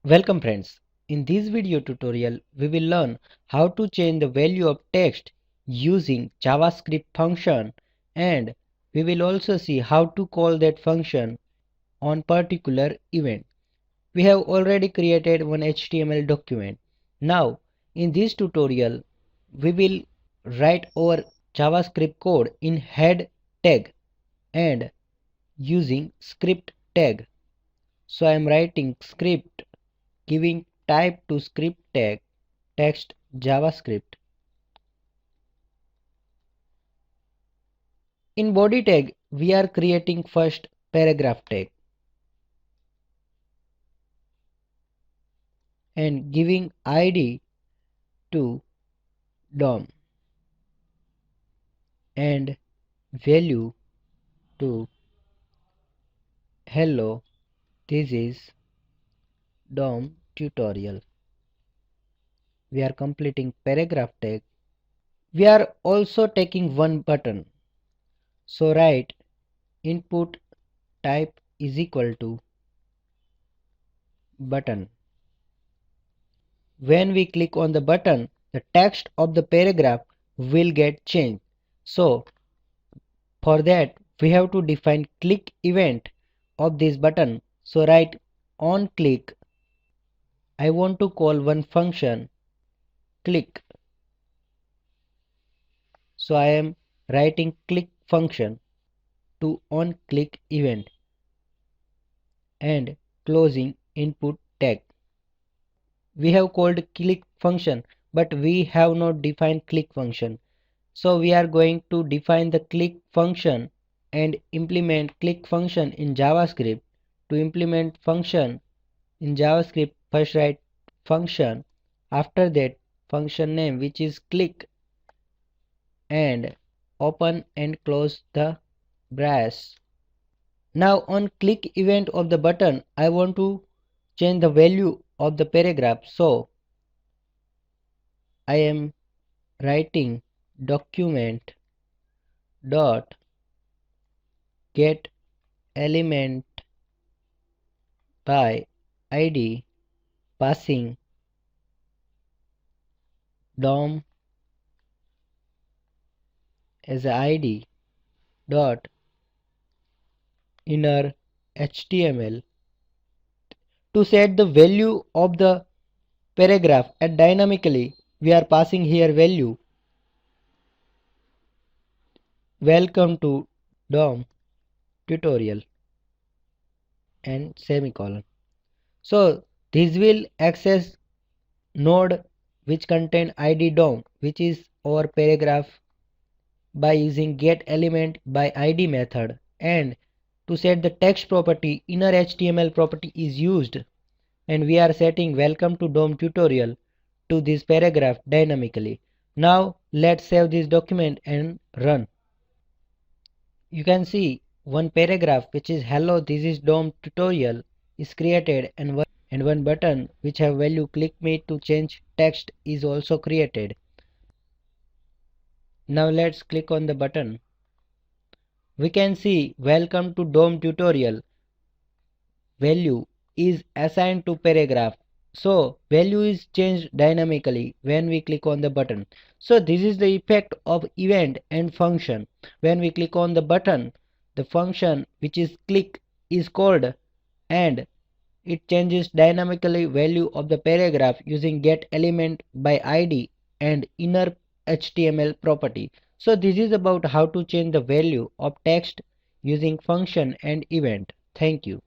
Welcome friends. In this video tutorial, we will learn how to change the value of text using JavaScript function, and we will also see how to call that function on particular event. We have already created one HTML document. Now in this tutorial, we will write our JavaScript code in head tag and using script tag. So I am writing script giving type to script tag text JavaScript. In body tag, we are creating first paragraph tag and giving ID to DOM and value to hello, this is DOM tutorial. We are completing paragraph tag. We are also taking one button. So write input type is equal to button. When we click on the button, the text of the paragraph will get changed. So for that we have to define click event of this button. So write on click. I want to call one function click. So I am writing click function to on click event and closing input tag. We have called click function, but we have not defined click function. So we are going to define the click function and implement click function in JavaScript. To implement function in JavaScript, first write function, after that function name which is click, and open and close the brace. Now on click event of the button, I want to change the value of the paragraph. So I am writing document dot get element by id passing DOM as a id dot inner HTML. To set the value of the paragraph and dynamically we are passing here value welcome to DOM tutorial and semicolon. So this will access node which contain id DOM, which is our paragraph, by using get element by id method. And to set the text property, inner HTML property is used, and we are setting welcome to DOM tutorial to this paragraph dynamically. Now let's save this document and run. You can see one paragraph which is hello, this is DOM tutorial is created, and one button which have value click me to change text is also created. Now let's click on the button. We can see welcome to DOM tutorial value is assigned to paragraph. So value is changed dynamically when we click on the button. So this is the effect of event and function. When we click on the button, the function which is click is called and it changes dynamically value of the paragraph using get element by id and inner HTML property. So this is about how to change the value of text using function and event. Thank you.